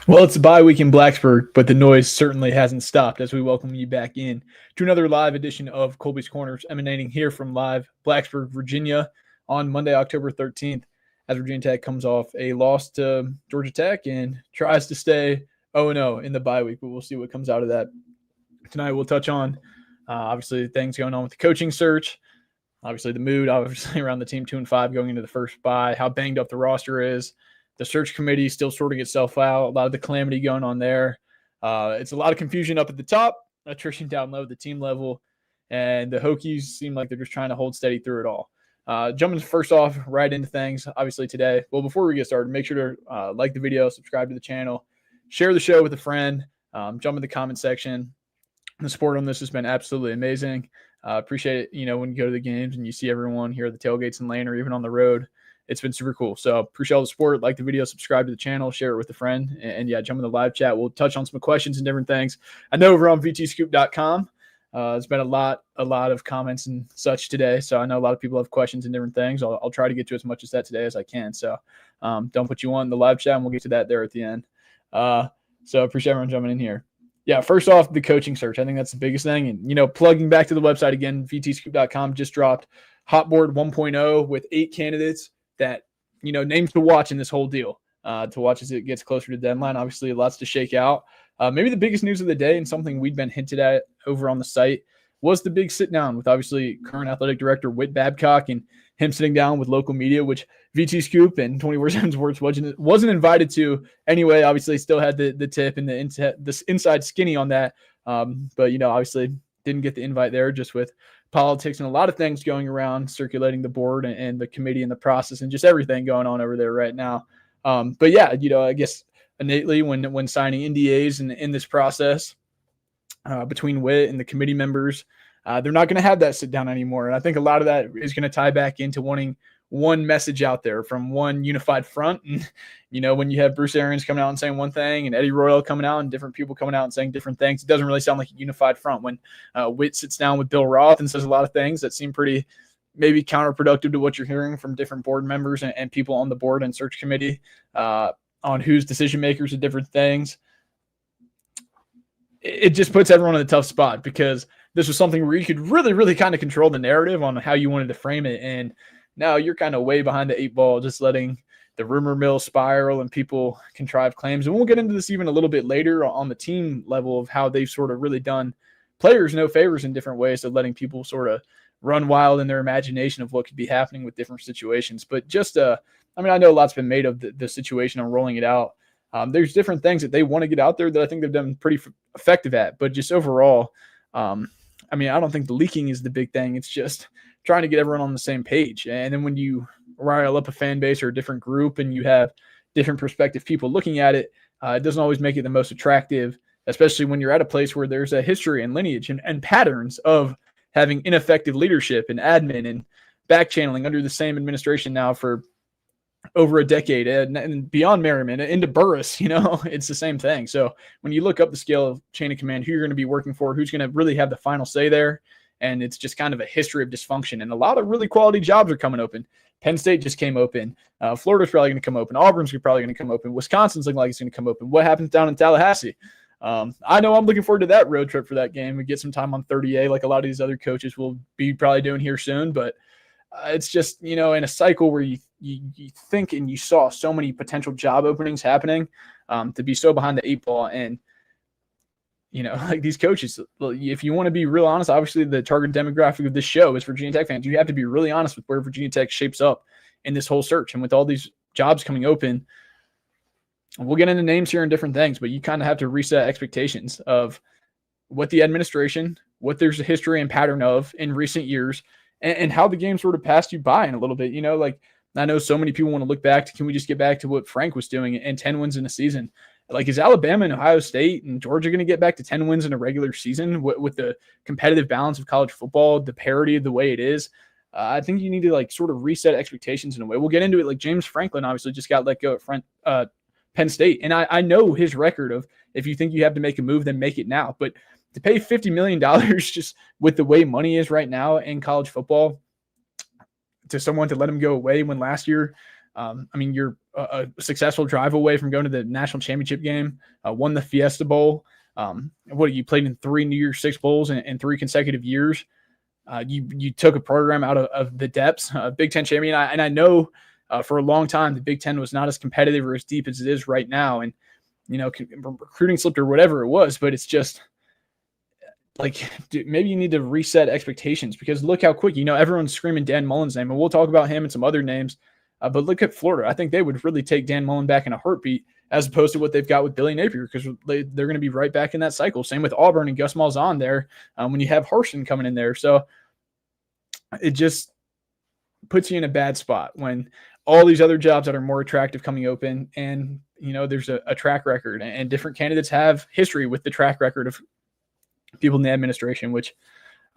Well, it's a bye week in Blacksburg, but the noise certainly hasn't stopped as we welcome you back in to another live edition of Kolby's Corners, emanating here from live Blacksburg, Virginia, on Monday, October 13th, as Virginia Tech comes off a loss to Georgia Tech and tries to stay 0-0 in the bye week, but we'll see what comes out of that. Tonight we'll touch on, obviously, things going on with the coaching search, obviously the mood, obviously around the team 2-5 going into the first bye, how banged up the roster is. The search committee still sorting itself out. A lot of the calamity going on there. It's a lot of confusion up at the top, attrition down low at the team level, and the Hokies seem like they're just trying to hold steady through it all. Jumping first off right into things, obviously today. Well, before we get started, make sure to like the video, subscribe to the channel, share the show with a friend, jump in the comment section. The support on this has been absolutely amazing. Appreciate it, when you go to the games and you see everyone here at the tailgates and lane or even on the road. It's been super cool. So appreciate all the support. Like the video, subscribe to the channel, share it with a friend. And yeah, jump in the live chat. We'll touch on some questions and different things. I know over on vtscoop.com, there's been a lot of comments and such today. So I know a lot of people have questions and different things. I'll try to get to as much of that today as I can. So don't put you on the live chat, and we'll get to that there at the end. So appreciate everyone jumping in here. Yeah, first off, the coaching search. I think that's the biggest thing. And, plugging back to the website again, vtscoop.com just dropped Hot Board 1.0 with 8 candidates that, names to watch in this whole deal, to watch as it gets closer to deadline. Obviously, lots to shake out. Maybe the biggest news of the day, and something we'd been hinted at over on the site, was the big sit down with obviously current athletic director Whit Babcock and him sitting down with local media, which VT Scoop and 24/7 Sports wasn't invited to anyway. Obviously, still had the tip and the inside skinny on that, but obviously didn't get the invite there, just with politics and a lot of things going around, circulating the board and the committee and the process and just everything going on over there right now. But yeah, I guess innately when signing NDAs and in this process between Whit and the committee members, they're not going to have that sit down anymore. And I think a lot of that is going to tie back into wanting one message out there from one unified front. And, when you have Bruce Arians coming out and saying one thing and Eddie Royal coming out and different people coming out and saying different things, it doesn't really sound like a unified front. When Whit sits down with Bill Roth and says a lot of things that seem pretty maybe counterproductive to what you're hearing from different board members and people on the board and search committee on who's decision makers and different things, it just puts everyone in a tough spot, because this was something where you could really, really kind of control the narrative on how you wanted to frame it. And now you're kind of way behind the 8 ball, just letting the rumor mill spiral and people contrive claims. And we'll get into this even a little bit later on the team level of how they've sort of really done players no favors in different ways of letting people sort of run wild in their imagination of what could be happening with different situations. But just, I know a lot's been made of the situation on rolling it out. There's different things that they want to get out there that I think they've done pretty effective at. But just overall, I don't think the leaking is the big thing. It's just trying to get everyone on the same page. And then when you rile up a fan base or a different group and you have different perspective people looking at it, it doesn't always make it the most attractive, especially when you're at a place where there's a history and lineage and patterns of having ineffective leadership and admin and back channeling under the same administration now for over a decade and beyond Merriman into Burris, it's the same thing. So when you look up the scale of chain of command, who you're going to be working for, who's going to really have the final say there, and it's just kind of a history of dysfunction. And a lot of really quality jobs are coming open. Penn State just came open. Florida's probably going to come open. Auburn's probably going to come open. Wisconsin's looking like it's going to come open. What happens down in Tallahassee? I know I'm looking forward to that road trip for that game. We get some time on 30A like a lot of these other coaches will be probably doing here soon. But it's just, in a cycle where you think and you saw so many potential job openings happening, to be so behind the 8 ball. And, like these coaches, if you want to be real honest, obviously the target demographic of this show is Virginia Tech fans. You have to be really honest with where Virginia Tech shapes up in this whole search. And with all these jobs coming open, we'll get into names here and different things, but you kind of have to reset expectations of what the administration, what there's a history and pattern of in recent years, and how the game sort of passed you by in a little bit. Like I know so many people want to look back to, can we just get back to what Frank was doing and 10 wins in a season? Like, is Alabama and Ohio State and Georgia going to get back to 10 wins in a regular season with the competitive balance of college football, the parity of the way it is? I think you need to sort of reset expectations in a way. We'll get into it. Like James Franklin obviously just got let go at Penn State. And I know his record of, if you think you have to make a move, then make it now. But to pay $50 million just with the way money is right now in college football to someone to let him go away when last year I mean, you're a successful drive away from going to the national championship game, won the Fiesta Bowl. You played in 3 New Year's Six Bowls in 3 consecutive years. You took a program out of the depths, Big Ten champion. And I know for a long time the Big Ten was not as competitive or as deep as it is right now. And, recruiting slipped or whatever it was, but it's just like, dude, maybe you need to reset expectations because look how quick, everyone's screaming Dan Mullen's name, and we'll talk about him and some other names. But look at Florida. I think they would really take Dan Mullen back in a heartbeat as opposed to what they've got with Billy Napier because they're going to be right back in that cycle. Same with Auburn and Gus Malzahn there when you have Harston coming in there. So it just puts you in a bad spot when all these other jobs that are more attractive coming open and, there's a track record and different candidates have history with the track record of people in the administration, which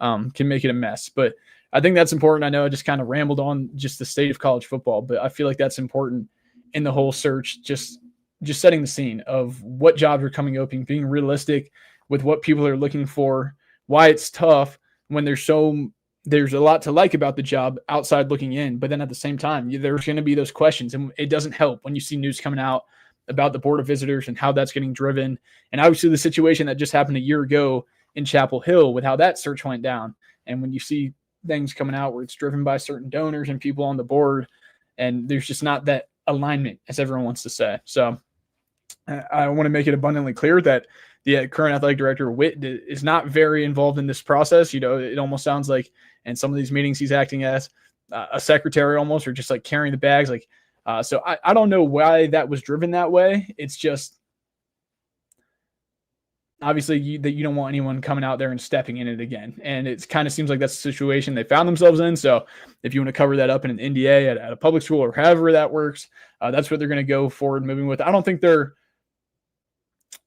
can make it a mess. But I think that's important. I know I just kind of rambled on just the state of college football, but I feel like that's important in the whole search, just setting the scene of what jobs are coming open, being realistic with what people are looking for, why it's tough when there's a lot to like about the job outside looking in. But then at the same time, there's going to be those questions, and it doesn't help when you see news coming out about the Board of Visitors and how that's getting driven. And obviously the situation that just happened a year ago in Chapel Hill with how that search went down. And when you see things coming out where it's driven by certain donors and people on the board, and there's just not that alignment as everyone wants to say. So I want to make it abundantly clear that the current athletic director, Witt, is not very involved in this process. It almost sounds like in some of these meetings he's acting as a secretary almost, or just like carrying the bags. So I don't know why that was driven that way. It's just obviously you don't want anyone coming out there and stepping in it again. And it kind of seems like that's the situation they found themselves in. So if you want to cover that up in an NDA at a public school or however that works, that's what they're going to go forward moving with. I don't think they're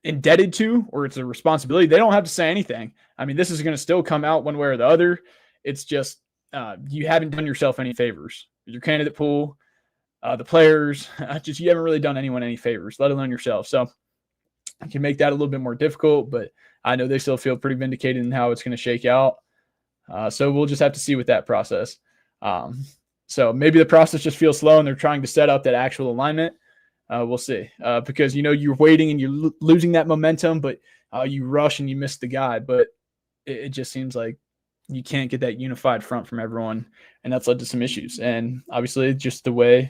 indebted to, or it's a responsibility. They don't have to say anything. I mean, this is going to still come out one way or the other. It's just you haven't done yourself any favors. Your candidate pool, the players, you haven't really done anyone any favors, let alone yourself. So I can make that a little bit more difficult, but I know they still feel pretty vindicated in how it's going to shake out. So we'll just have to see with that process. So maybe the process just feels slow and they're trying to set up that actual alignment. We'll see. Because, you're waiting and you're losing that momentum, but you rush and you miss the guy. But it just seems like you can't get that unified front from everyone, and that's led to some issues. And obviously just the way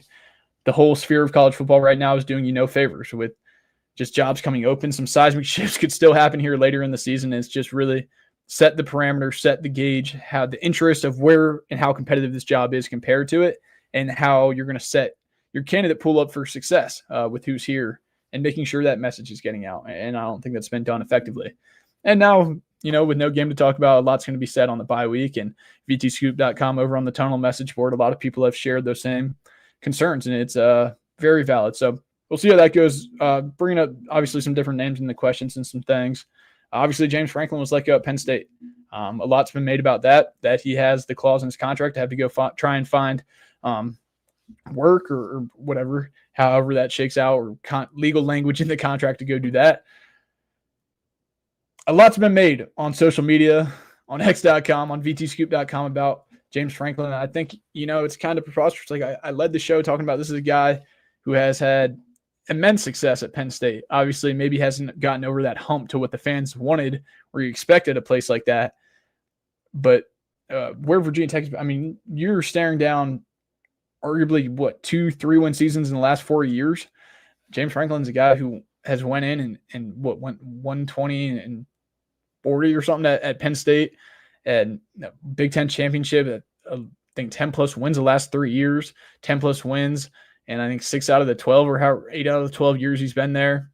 the whole sphere of college football right now is doing you no favors with just jobs coming open. Some seismic shifts could still happen here later in the season. It's just really set the parameter, set the gauge, how the interest of where and how competitive this job is compared to it, and how you're going to set your candidate pool up for success with who's here and making sure that message is getting out. And I don't think that's been done effectively. And now, with no game to talk about, a lot's going to be said on the bye week, and VTScoop.com over on the tunnel message board. A lot of people have shared those same concerns, and it's very valid. So we'll see how that goes. Bringing up obviously some different names in the questions and some things. Obviously, James Franklin was let go at Penn State. A lot's been made about that he has the clause in his contract to have to go try and find work or whatever, however that shakes out, or legal language in the contract to go do that. A lot's been made on social media, on X.com, on VTScoop.com about James Franklin. I think, it's kind of preposterous. Like I led the show talking about this is a guy who has had immense success at Penn State. Obviously, maybe hasn't gotten over that hump to what the fans wanted or you expected a place like that. But where Virginia Tech, you're staring down arguably 2-3 win seasons in the last 4 years. James Franklin's a guy who has went in and went 120 and 40 or something at Penn State, and Big Ten championship. I think 10 plus wins the last 3 years, 10 plus wins. And I think 6 out of the 12 or 8 out of the 12 years he's been there.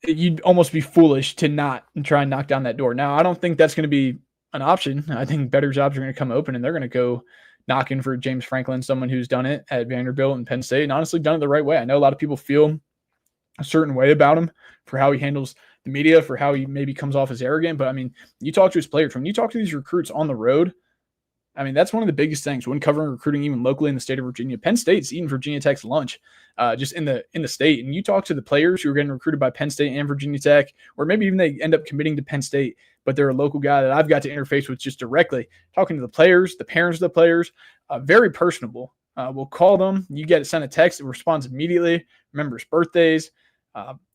You'd almost be foolish to not try and knock down that door. Now, I don't think that's going to be an option. I think better jobs are going to come open, and they're going to go knocking for James Franklin, someone who's done it at Vanderbilt and Penn State, and honestly done it the right way. I know a lot of people feel a certain way about him for how he handles the media, for how he maybe comes off as arrogant. But, you talk to his players, when you talk to these recruits on the road, that's one of the biggest things when covering recruiting, even locally in the state of Virginia. Penn State's eating Virginia Tech's lunch just in the state. And you talk to the players who are getting recruited by Penn State and Virginia Tech, or maybe even they end up committing to Penn State. but they're a local guy that I've got to interface with just directly, talking to the players, the parents of the players, very personable. We'll call them. You get sent a text that responds immediately, remembers birthdays,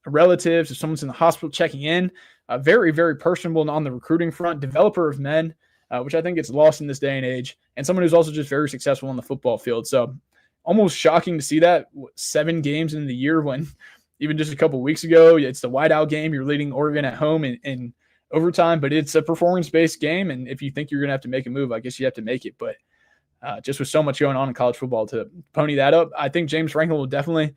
relatives, if someone's in the hospital checking in. Very, very personable and on the recruiting front, developer of men, which I think gets lost in this day and age, and someone who's also just very successful on the football field. So almost shocking to see that 7 games in the year when even just a couple weeks ago, it's the whiteout game. You're leading Oregon at home in overtime, but it's a performance-based game. And if you think you're going to have to make a move, I guess you have to make it. But just with so much going on in college football to pony that up, I think James Franklin will definitely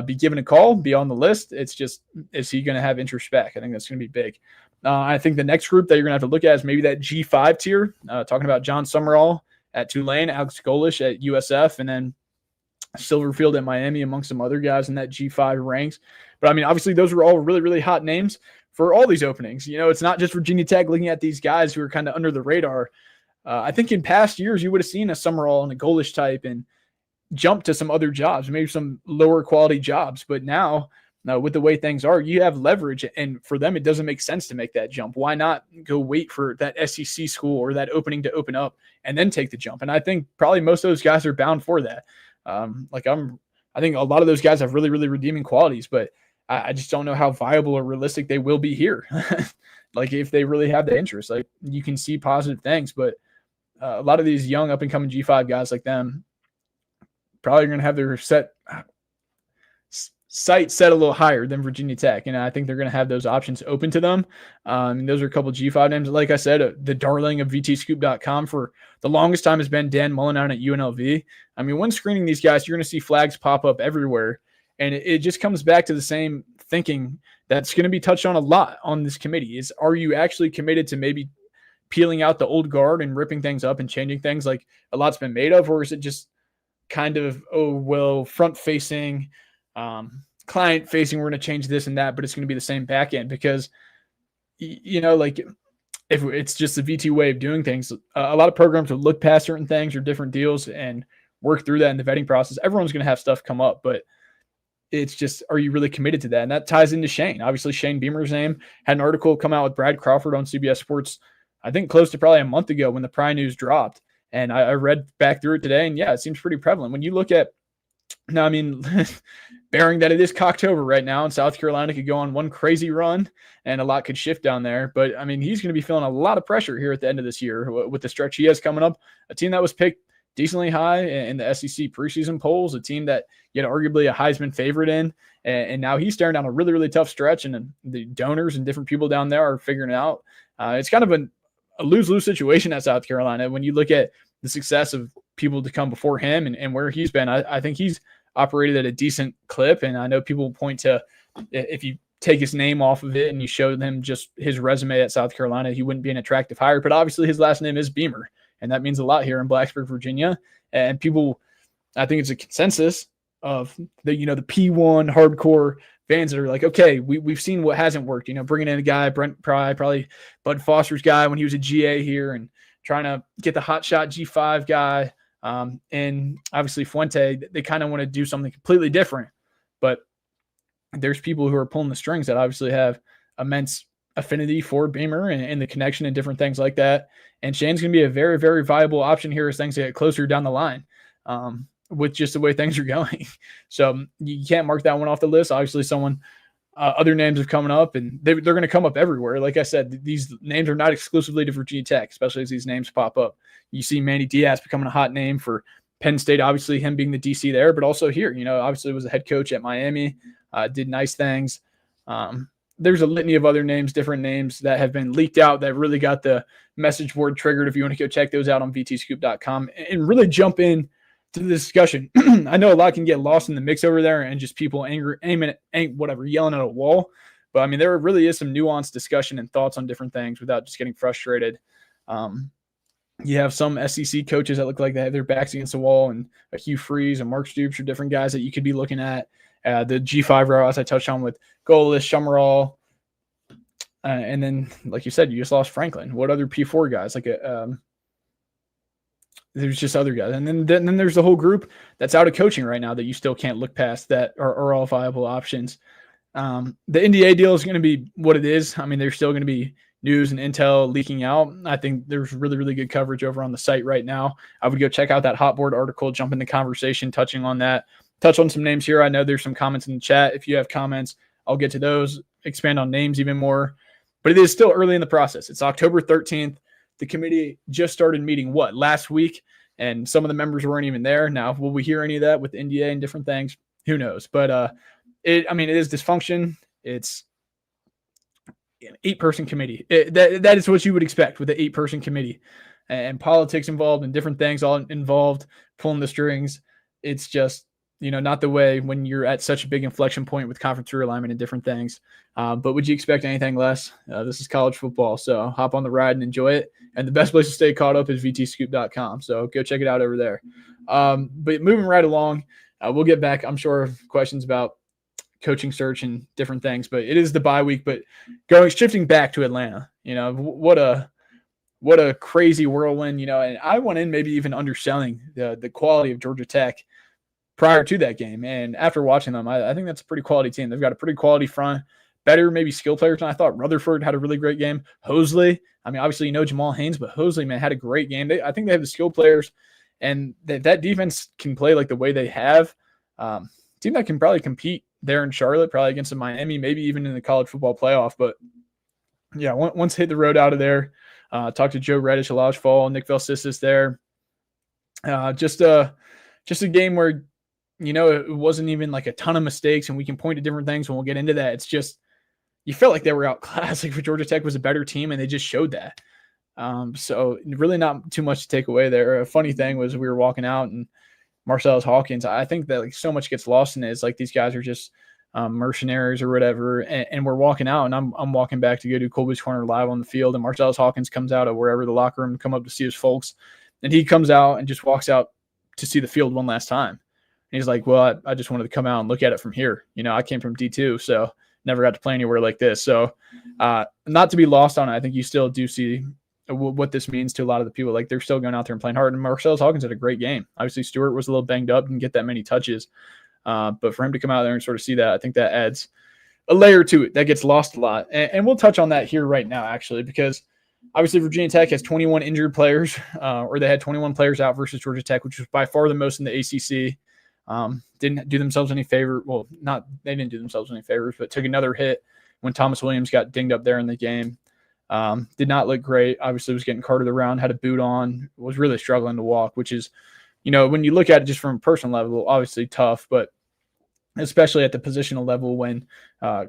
be given a call, be on the list. It's just, is he going to have interest back? I think that's going to be big. I think the next group that you're going to have to look at is maybe that G5 tier, talking about John Summerall at Tulane, Alex Golish at USF, and then Silverfield at Miami, amongst some other guys in that G5 ranks. But I mean, obviously those were all really, really hot names for all these openings. It's not just Virginia Tech looking at these guys who are kind of under the radar. I think in past years, you would have seen a Summerall and a Golish type and jump to some other jobs, maybe some lower quality jobs. But now with the way things are, you have leverage, and for them, it doesn't make sense to make that jump. Why not go wait for that SEC school or that opening to open up and then take the jump? And I think probably most of those guys are bound for that. I think a lot of those guys have really, really redeeming qualities, but I just don't know how viable or realistic they will be here. Like if they really have the interest, like you can see positive things, but a lot of these young up and coming G5 guys like them probably going to have their sight set a little higher than Virginia Tech. And I think they're going to have those options open to them. Those are a couple of G5 names. Like I said, the darling of VTscoop.com for the longest time has been Dan Mullen out at UNLV. I mean, when screening these guys, you're going to see flags pop up everywhere. And it just comes back to the same thinking that's going to be touched on a lot on this committee is, are you actually committed to maybe peeling out the old guard and ripping things up and changing things like a lot's been made of? Or is it just kind of, front facing, client facing, we're going to change this and that, but it's going to be the same back end? Because, like if it's just the VT way of doing things, a lot of programs would look past certain things or different deals and work through that in the vetting process. Everyone's going to have stuff come up, but it's just, are you really committed to that? And that ties into Shane. Obviously, Shane Beamer's name had an article come out with Brad Crawford on CBS Sports, I think close to probably a month ago when the Pry News dropped. And I read back through it today, and yeah, it seems pretty prevalent. When you look at, now, I mean, bearing that it is Cocktober right now, and South Carolina could go on one crazy run, and a lot could shift down there. But, I mean, he's going to be feeling a lot of pressure here at the end of this year with the stretch he has coming up. A team that was picked decently high in the SEC preseason polls, a team that you had arguably a Heisman favorite in, and now he's staring down a really, really tough stretch, and the donors and different people down there are figuring it out. It's kind of a lose-lose situation at South Carolina. When you look at the success of people to come before him and where he's been, I think he's operated at a decent clip. And I know people point to, if you take his name off of it and you show them just his resume at South Carolina, he wouldn't be an attractive hire. But obviously his last name is Beamer, and that means a lot here in Blacksburg, Virginia. And people, I think it's a consensus of the P1 hardcore fans that are like, okay, we've seen what hasn't worked. Bringing in a guy, Brent Pry, probably Bud Foster's guy when he was a GA here, and trying to get the hotshot G5 guy. And obviously Fuente, they kind of want to do something completely different. But there's people who are pulling the strings that obviously have immense affinity for Beamer and the connection and different things like that. And Shane's going to be a very, very viable option here as things get closer down the line with just the way things are going. So you can't mark that one off the list. Obviously other names have coming up, and they're going to come up everywhere. Like I said, these names are not exclusively to Virginia Tech, especially as these names pop up. You see Manny Diaz becoming a hot name for Penn State, obviously him being the DC there, but also here, obviously was a head coach at Miami, did nice things. There's a litany of other names, different names that have been leaked out that really got the message board triggered. If you want to go check those out on vtscoop.com and really jump in to the discussion. I know a lot can get lost in the mix over there and just people yelling at a wall. But I mean, there really is some nuanced discussion and thoughts on different things without just getting frustrated. You have some SEC coaches that look like they have their backs against the wall, and a Hugh Freeze and Mark Stoops are different guys that you could be looking at. The G5 row, as I touched on with Golish, Summerall. And then, like you said, you just lost Franklin. What other P4 guys? There's just other guys. And then there's the whole group that's out of coaching right now that you still can't look past that are all viable options. The NDA deal is going to be what it is. I mean, they're still going to be news and intel leaking out. I think there's really, really good coverage over on the site right now. I would go check out that Hot Board article, jump in the conversation, touching on that, touch on some names here. I know there's some comments in the chat. If you have comments, I'll get to those, expand on names even more. But it is still early in the process. It's October 13th. The committee just started meeting, last week? And some of the members weren't even there. Now, will we hear any of that with the NDA and different things? Who knows? But it is dysfunction. It's an 8-person committee. That is what you would expect with an 8-person committee, and politics involved and different things all involved, pulling the strings. It's just, not the way when you're at such a big inflection point with conference realignment and different things. But would you expect anything less? This is college football, so hop on the ride and enjoy it. And the best place to stay caught up is vtscoop.com. So go check it out over there. But moving right along, we'll get back, I'm sure, questions about coaching search and different things, but it is the bye week. But shifting back to Atlanta, what a crazy whirlwind, and I went in maybe even underselling the quality of Georgia Tech prior to that game. And after watching them, I think that's a pretty quality team. They've got a pretty quality front, better maybe skill players than I thought. Rutherford had a really great game. Hosley, obviously Jamal Haynes, but Hosley, man, had a great game. I think they have the skill players, and that defense can play like the way they have. Team that can probably compete there in Charlotte, probably against Miami, maybe even in the college football playoff. But yeah, once hit the road out of there, talked to Joe Reddish, Elijah Fall, Nick Valsistis there. Just a game where, it wasn't even like a ton of mistakes, and we can point to different things when we'll get into that. It's just, you felt like they were outclassed. Like, for Georgia Tech was a better team, and they just showed that. So really not too much to take away there. A funny thing was we were walking out, and Marcellus Hawkins, I think that like so much gets lost in it. It's like these guys are just mercenaries or whatever, and we're walking out, and I'm walking back to go do Kolby's Corner live on the field, and Marcellus Hawkins comes out of wherever the locker room to come up to see his folks, and he comes out and just walks out to see the field one last time. And he's like, well, I just wanted to come out and look at it from here. I came from D2, so never got to play anywhere like this. So not to be lost on it, I think you still do see what this means to a lot of the people. Like, they're still going out there and playing hard. And Marcellus Hawkins had a great game. Obviously, Stewart was a little banged up, didn't get that many touches. But for him to come out there and sort of see that, I think that adds a layer to it that gets lost a lot. And we'll touch on that here right now, actually, because obviously Virginia Tech has 21 injured players, or they had 21 players out versus Georgia Tech, which was by far the most in the ACC. Didn't do themselves any favor. Well, they didn't do themselves any favors, but took another hit when Thomas Williams got dinged up there in the game. Did not look great. Obviously was getting carted around, had a boot on, was really struggling to walk, which is, when you look at it just from a personal level, obviously tough, but especially at the positional level when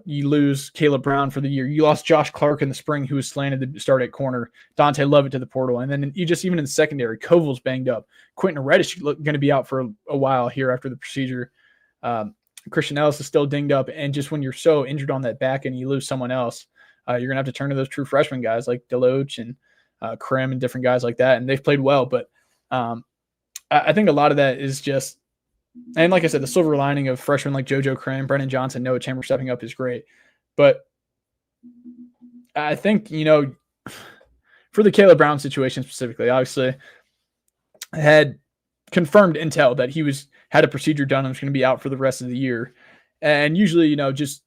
you lose Caleb Brown for the year. You lost Josh Clark in the spring, who was slanted to start at corner. Dante Lovett to the portal. And then you just, even in the secondary, Koval's banged up. Quentin Reddish going to be out for a while here after the procedure. Christian Ellis is still dinged up. And just when you're so injured on that back and you lose someone else, you're going to have to turn to those true freshman guys like Deloach and Krim and different guys like that. And they've played well. But I think a lot of that is just, and like I said, the silver lining of freshmen like JoJo Krim, Brennan Johnson, Noah Chambers stepping up is great. But I think, for the Caleb Brown situation specifically, obviously I had confirmed intel that he had a procedure done and was going to be out for the rest of the year. And usually, just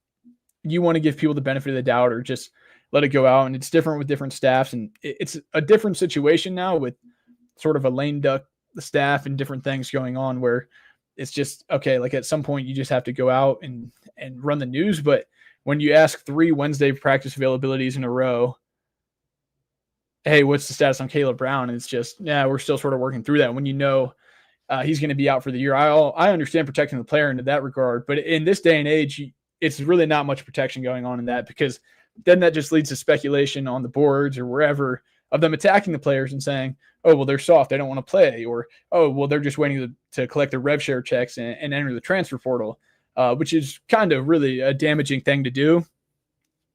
you want to give people the benefit of the doubt or just let it go out. And it's different with different staffs. And it's a different situation now with sort of a lame duck staff and different things going on where it's just, okay, like at some point you just have to go out and run the news. But when you ask 3 Wednesday practice availabilities in a row, hey, what's the status on Caleb Brown? And it's just, we're still sort of working through that. When he's going to be out for the year, I understand protecting the player into that regard. But in this day and age, it's really not much protection going on in that, because then that just leads to speculation on the boards or wherever of them attacking the players and saying, oh, well, they're soft, they don't want to play, or, oh, well, they're just waiting to collect their rev share checks and enter the transfer portal, which is kind of really a damaging thing to do.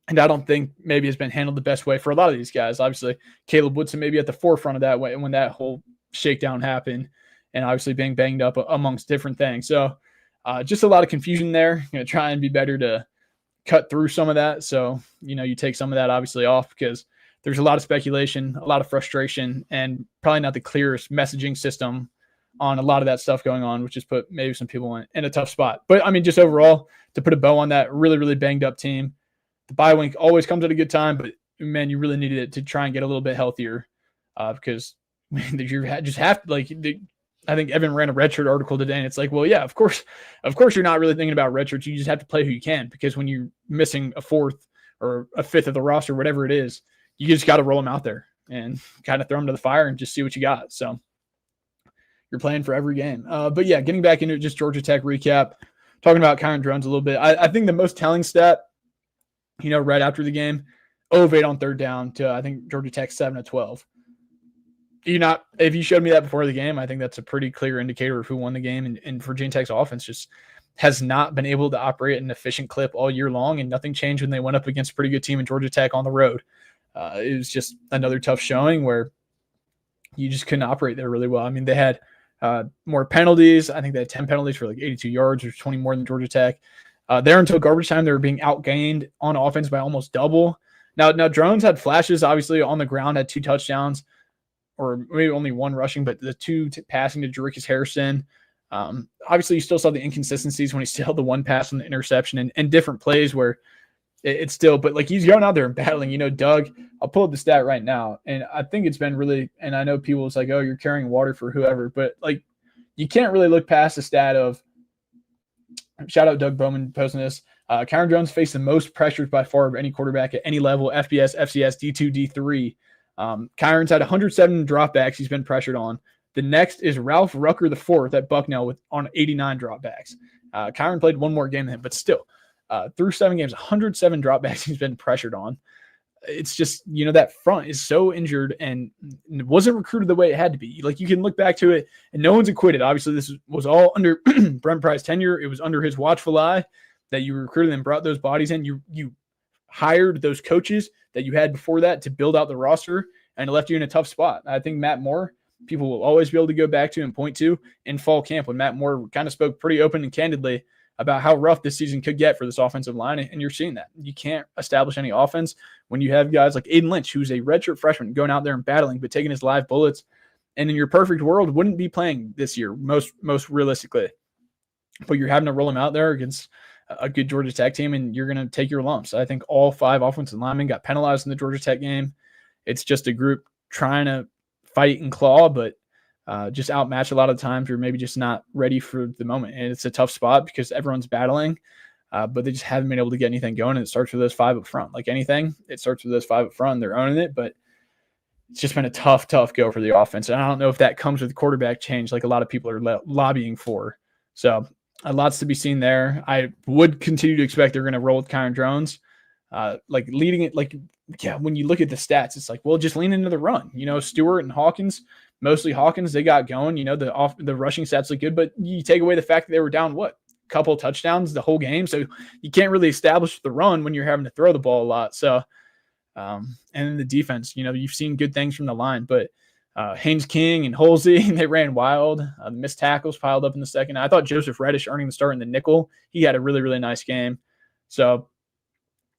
And I don't think maybe has been handled the best way for a lot of these guys. Obviously, Caleb Woodson maybe at the forefront of that when that whole shakedown happened, and obviously being banged up amongst different things. So just a lot of confusion there. Going to try and be better to cut through some of that. So, you take some of that obviously off, because there's a lot of speculation, a lot of frustration, and probably not the clearest messaging system on a lot of that stuff going on, which has put maybe some people in a tough spot. But just overall, to put a bow on that really, really banged up team, the bye week always comes at a good time, but man, you really needed it to try and get a little bit healthier because you just have to, like, I think Evan ran a redshirt article today, and it's like, well, yeah, of course you're not really thinking about redshirts. You just have to play who you can, because when you're missing a fourth or a fifth of the roster, whatever it is, you just got to roll them out there and kind of throw them to the fire and just see what you got. So you're playing for every game. But yeah, getting back into just Georgia Tech recap, talking about Kyron Drones a little bit. I think the most telling stat, right after the game, 0 of 8 on third down to, I think, Georgia Tech 7 of 12. If you showed me that before the game, I think that's a pretty clear indicator of who won the game. And Virginia Tech's offense just has not been able to operate at an efficient clip all year long, and nothing changed when they went up against a pretty good team in Georgia Tech on the road. It was just another tough showing where you just couldn't operate there really well. I mean, they had more penalties. I think they had 10 penalties for like 82 yards, or 20 more than Georgia Tech. There until garbage time, they were being outgained on offense by almost double. Now Drones had flashes, obviously, on the ground, had 2 touchdowns, or maybe only 1 rushing, but the 2 passing to Jerickis Harrison. Obviously, you still saw the inconsistencies when he still held the 1 pass on the interception, and different plays where it's still, but like, he's going out there and battling. Doug, I'll pull up the stat right now, and I think it's been really, and I know people it's like, oh, you're carrying water for whoever, but like, you can't really look past the stat of, shout out Doug Bowman posting this, Kyron Drones faced the most pressures by far of any quarterback at any level, FBS, FCS, D2, D3. Kyron's had 107 dropbacks he's been pressured on. The next is Ralph Rucker IV at Bucknell on 89 dropbacks. Kyron played 1 more game than him, but still, through 7 games, 107 dropbacks he's been pressured on. It's just, that front is so injured and wasn't recruited the way it had to be. Like, you can look back to it and no one's acquitted. Obviously, this was all under Brent Pry's tenure. It was under his watchful eye that you recruited and brought those bodies in. You hired those coaches that you had before that to build out the roster, and it left you in a tough spot. I think Matt Moore, people will always be able to go back to and point to in fall camp, when Matt Moore kind of spoke pretty open and candidly about how rough this season could get for this offensive line, and you're seeing that. You can't establish any offense when you have guys like Aiden Lynch, who's a redshirt freshman, going out there and battling, but taking his live bullets, and in your perfect world wouldn't be playing this year, most realistically. But you're having to roll him out there against a good Georgia Tech team, and you're going to take your lumps. I think all 5 offensive linemen got penalized in the Georgia Tech game. It's just a group trying to fight and claw, but just outmatched a lot of times. You're maybe just not ready for the moment. And it's a tough spot because everyone's battling, but they just haven't been able to get anything going. And it starts with those 5 up front. Like anything, it starts with those 5 up front. They're owning it, but it's just been a tough go for the offense. And I don't know if that comes with quarterback change, like a lot of people are lobbying for. So lots to be seen there. I would continue to expect they're going to roll with Kyron Drones. Like leading it, like, yeah, when you look at the stats, it's like, well, just lean into the run. Stewart and Hawkins, mostly Hawkins, they got going. The rushing stats look good, but you take away the fact that they were down couple touchdowns the whole game, so you can't really establish the run when you're having to throw the ball a lot. So, and then the defense, you've seen good things from the line, but Haynes King and Holsey, they ran wild. Missed tackles piled up in the second. I thought Joseph Reddish earning the start in the nickel, he had a really, really nice game. So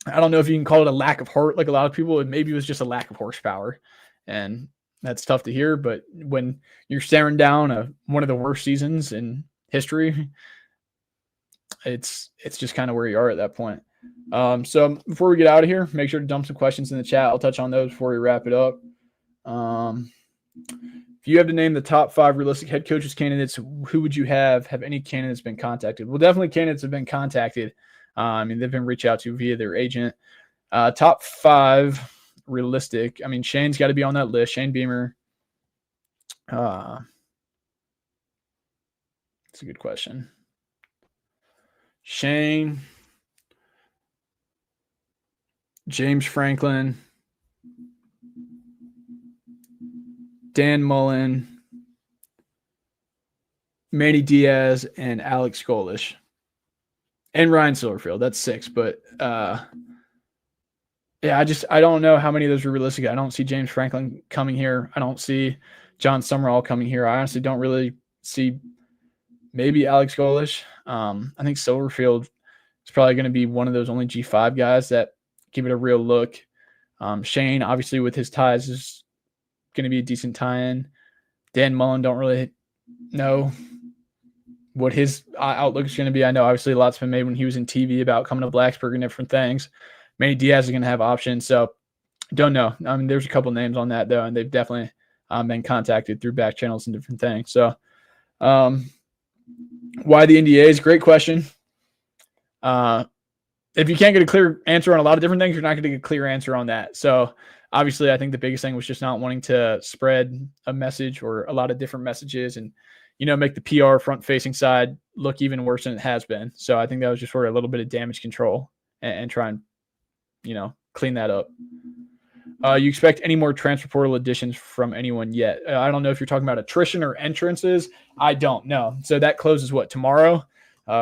I don't know if you can call it a lack of heart like a lot of people. Maybe it was just a lack of horsepower, and that's tough to hear. But when you're staring down one of the worst seasons in history, it's just kind of where you are at that point. So before we get out of here, make sure to dump some questions in the chat. I'll touch on those before we wrap it up. If you have to name the top 5 realistic head coaches candidates, who would you have any candidates been contacted? Well, definitely candidates have been contacted. They've been reached out to via their agent. Top 5 realistic. Shane's got to be on that list. Shane Beamer. That's a good question. Shane, James Franklin, Dan Mullen, Manny Diaz, and Alex Golish. And Ryan Silverfield. That's 6. But I don't know how many of those are realistic. I don't see James Franklin coming here. I don't see John Summerall coming here. I honestly don't really see maybe Alex Golish. I think Silverfield is probably going to be one of those only G5 guys that give it a real look. Shane, obviously, with his ties, is going to be a decent tie-in. Dan Mullen, don't really know what his outlook is going to be. I know, obviously, a lot's been made when he was in TV about coming to Blacksburg and different things. Manny Diaz is going to have options. So Don't know. I mean, there's a couple names on that though, and they've definitely been contacted through back channels and different things. So, why the NDAs? Great question. If you can't get a clear answer on a lot of different things, you're not going to get a clear answer on that. So, obviously, I think the biggest thing was just not wanting to spread a message or a lot of different messages and, make the PR front-facing side look even worse than it has been. So, I think that was just for a little bit of damage control and try and, clean that up. You expect any more transfer portal additions from anyone yet? I don't know if you're talking about attrition or entrances. I don't know. So that closes tomorrow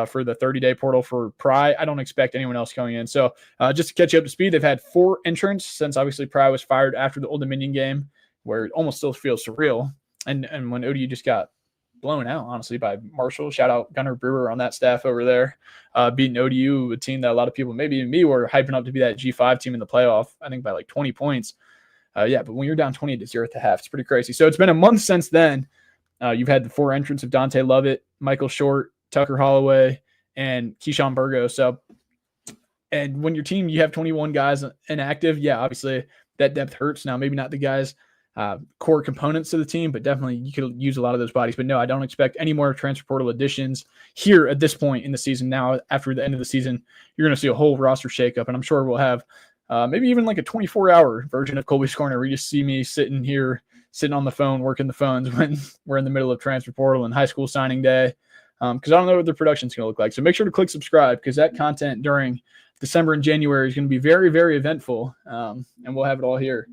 for the 30-day portal for Pry. I don't expect anyone else going in. So just to catch you up to speed, they've had 4 entrants since obviously Pry was fired after the Old Dominion game, where it almost still feels surreal. And when ODU just got blown out, honestly, by Marshall. Shout out Gunnar Brewer on that staff over there, beating ODU, a team that a lot of people, maybe even me, were hyping up to be that G5 team in the playoff, I think by like 20 points. But when you're down 20-0 at the half, it's pretty crazy. So it's been a month since then. You've had the 4 entrants of Dante Lovett, Michael Short, Tucker Holloway, and Keyshawn Burgo. So, and when your team, you have 21 guys inactive, yeah, obviously that depth hurts. Now, maybe not the guys core components of the team, but definitely you could use a lot of those bodies. But no, I don't expect any more transfer portal additions here at this point in the season. Now, after the end of the season, you're going to see a whole roster shakeup, and I'm sure we'll have maybe even like a 24-hour version of Kolby's Corner where you just see me sitting on the phone, working the phones when we're in the middle of transfer portal and high school signing day, because I don't know what the production's going to look like. So make sure to click subscribe, because that content during December and January is going to be very, very eventful, and we'll have it all here.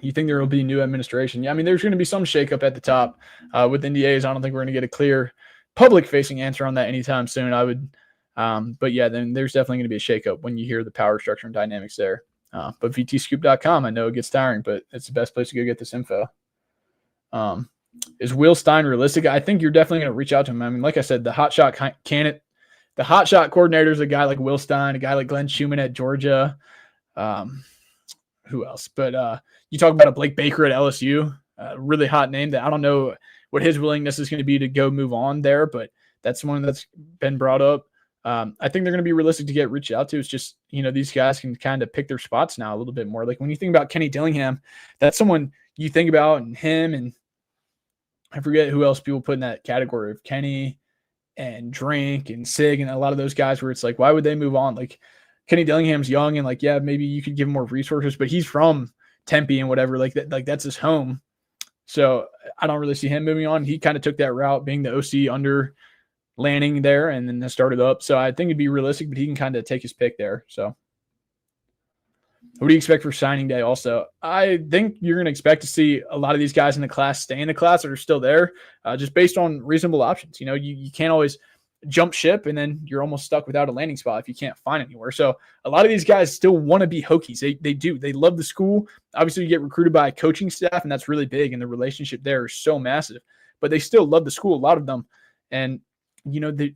You think there will be new administration? Yeah, I mean, there's going to be some shakeup at the top with NDAs. I don't think we're going to get a clear public-facing answer on that anytime soon. But yeah, then there's definitely going to be a shakeup when you hear the power structure and dynamics there. But vtscoop.com, I know it gets tiring, but it's the best place to go get this info. Is Will Stein realistic? I think you're definitely going to reach out to him. I mean, like I said, the hotshot candidate, the hotshot coordinator is a guy like Will Stein, a guy like Glenn Schumann at Georgia. Who else? But you talk about a Blake Baker at LSU, a really hot name that I don't know what his willingness is going to be to go move on there, but that's one that's been brought up. I think they're going to be realistic to reach out to. It's just, these guys can kind of pick their spots now a little bit more. Like when you think about Kenny Dillingham, that's someone you think about, and him, and I forget who else people put in that category of Kenny and Drink and Sig and a lot of those guys where it's like, why would they move on? Like Kenny Dillingham's young and like, yeah, maybe you could give him more resources, but he's from Tempe and whatever, like that's his home. So I don't really see him moving on. He kind of took that route being the OC under Lanning there and then started up. So I think it'd be realistic, but he can kind of take his pick there. So what do you expect for signing day? Also, I think you're going to expect to see a lot of these guys in the class stay in the class that are still there, just based on reasonable options. You can't always jump ship and then you're almost stuck without a landing spot if you can't find anywhere. So a lot of these guys still want to be Hokies. They do. They love the school. Obviously, you get recruited by a coaching staff, and that's really big, and the relationship there is so massive. But they still love the school, a lot of them. And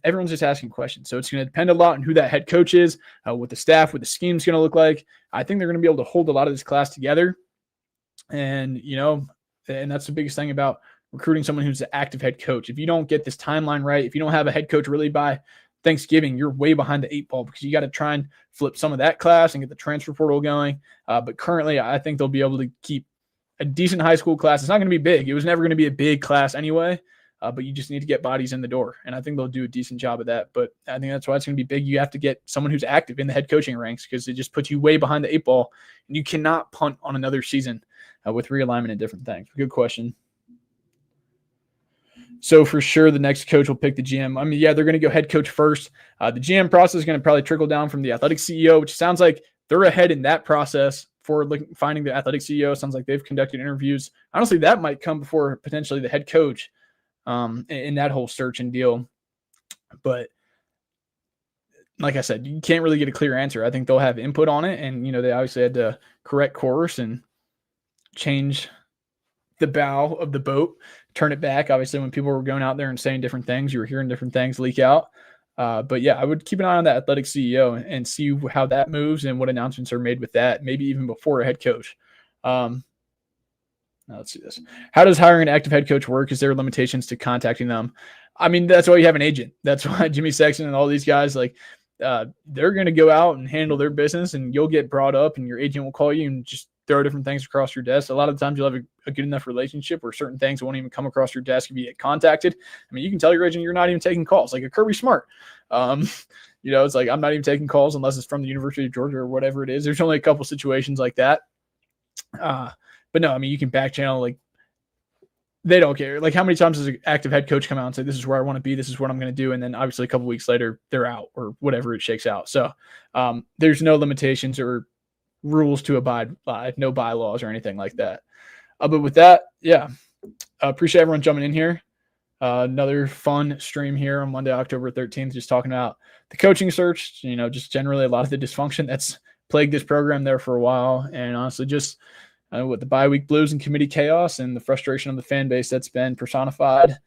everyone's just asking questions. So it's going to depend a lot on who that head coach is, what the staff, what the scheme's going to look like. I think they're going to be able to hold a lot of this class together. And, and that's the biggest thing about recruiting someone who's an active head coach. If you don't get this timeline right, if you don't have a head coach really by Thanksgiving, you're way behind the 8 ball, because you got to try and flip some of that class and get the transfer portal going. But currently, I think they'll be able to keep a decent high school class. It's not going to be big. It was never going to be a big class anyway. But you just need to get bodies in the door. And I think they'll do a decent job of that. But I think that's why it's going to be big. You have to get someone who's active in the head coaching ranks, because it just puts you way behind the 8 ball. And you cannot punt on another season with realignment and different things. Good question. So for sure, the next coach will pick the GM. I mean, yeah, they're going to go head coach first. The GM process is going to probably trickle down from the athletic CEO, which sounds like they're ahead in that process for finding the athletic CEO. Sounds like they've conducted interviews. Honestly, that might come before potentially the head coach in that whole search and deal. But like I said, you can't really get a clear answer. I think they'll have input on it. And, they obviously had to correct course and change the bow of the boat, turn it back. Obviously, when people were going out there and saying different things, you were hearing different things leak out. But yeah, I would keep an eye on that athletic CEO and see how that moves and what announcements are made with that, maybe even before a head coach. Now let's see this. How does hiring an active head coach work? Is there limitations to contacting them? I mean, that's why you have an agent. That's why Jimmy Sexton and all these guys, like, they're going to go out and handle their business, and you'll get brought up and your agent will call you and just throw different things across your desk. A lot of the times you'll have a good enough relationship where certain things won't even come across your desk if you get contacted. I mean, you can tell your agent you're not even taking calls, like a Kirby Smart. It's like, I'm not even taking calls unless it's from the University of Georgia or whatever it is. There's only a couple situations like that. But no, I mean, you can back channel, like, they don't care. Like, how many times does an active head coach come out and say, this is where I want to be, this is what I'm going to do, and then obviously a couple weeks later they're out or whatever it shakes out. So there's no limitations or rules to abide by, no bylaws or anything like that. But with that, appreciate everyone jumping in here. Another fun stream here on Monday, October 13th, just talking about the coaching search, just generally a lot of the dysfunction that's plagued this program there for a while, and honestly just with the bye week blues and committee chaos and the frustration of the fan base that's been personified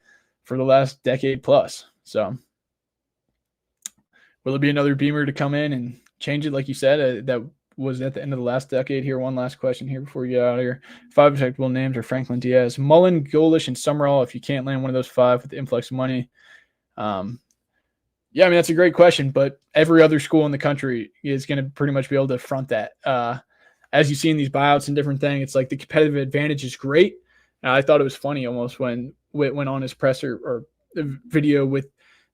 for the last decade plus. So will there be another Beamer to come in and change it? Like you said, that was at the end of the last decade here. One last question here before we get out of here. 5 acceptable names are Franklin Diaz, Mullen, Golish, and Summerall. If you can't land one of those 5 with the influx of money. I mean, that's a great question, but every other school in the country is going to pretty much be able to front that. As you see in these buyouts and different things, it's like the competitive advantage is great. I thought it was funny almost when Witt went on his presser or the video with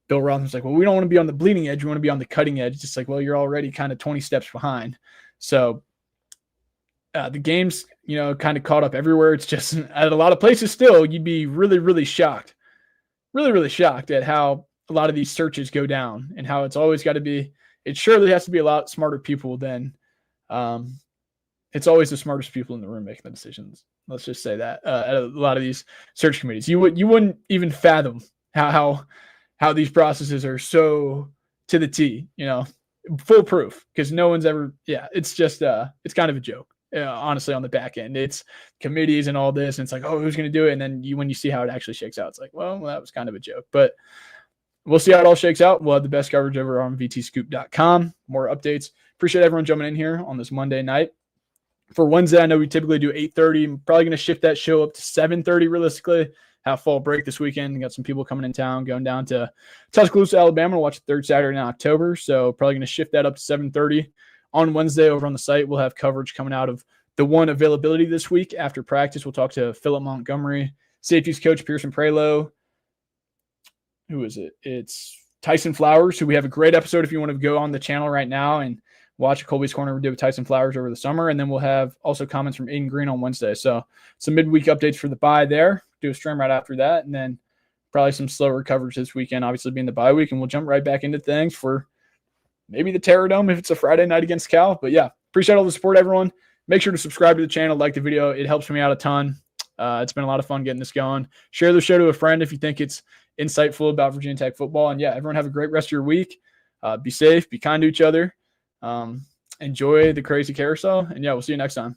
Bill Rothman's like, well, we don't want to be on the bleeding edge. We want to be on the cutting edge. It's just like, well, you're already kind of 20 steps behind. So the game's, kind of caught up everywhere. It's just at a lot of places still, you'd be really, really shocked. Really, really shocked at how a lot of these searches go down and how it's always got to be, it surely has to be a lot smarter people than it's always the smartest people in the room making the decisions. Let's just say that at a lot of these search committees, you wouldn't even fathom how these processes are so to the T, foolproof, because no one's ever, it's just, it's kind of a joke, honestly, on the back end. It's committees and all this, and it's like, oh, who's going to do it? And then when you see how it actually shakes out, it's like, well, that was kind of a joke. But we'll see how it all shakes out. We'll have the best coverage over on vtscoop.com. More updates. Appreciate everyone jumping in here on this Monday night. For Wednesday, I know we typically do 8:30. I'm probably going to shift that show up to 7:30 realistically. Have fall break this weekend. We got some people coming in town, going down to Tuscaloosa, Alabama to watch the third Saturday in October. So probably going to shift that up to 7:30 on Wednesday over on the site. We'll have coverage coming out of the one availability this week. After practice, we'll talk to Philip Montgomery, safeties coach Pearson Prelo. Who is it? It's Tyson Flowers, who we have a great episode if you want to go on the channel right now and watch Kolby's Corner we did with Tyson Flowers over the summer. And then we'll have also comments from Aiden Green on Wednesday. So some midweek updates for the bye there. Do a stream right after that. And then probably some slower coverage this weekend, obviously being the bye week. And we'll jump right back into things for maybe the Terror Dome if it's a Friday night against Cal. But appreciate all the support, everyone. Make sure to subscribe to the channel, like the video. It helps me out a ton. It's been a lot of fun getting this going. Share the show to a friend if you think it's insightful about Virginia Tech football. And everyone have a great rest of your week. Be safe, be kind to each other. Enjoy the crazy carousel, and we'll see you next time.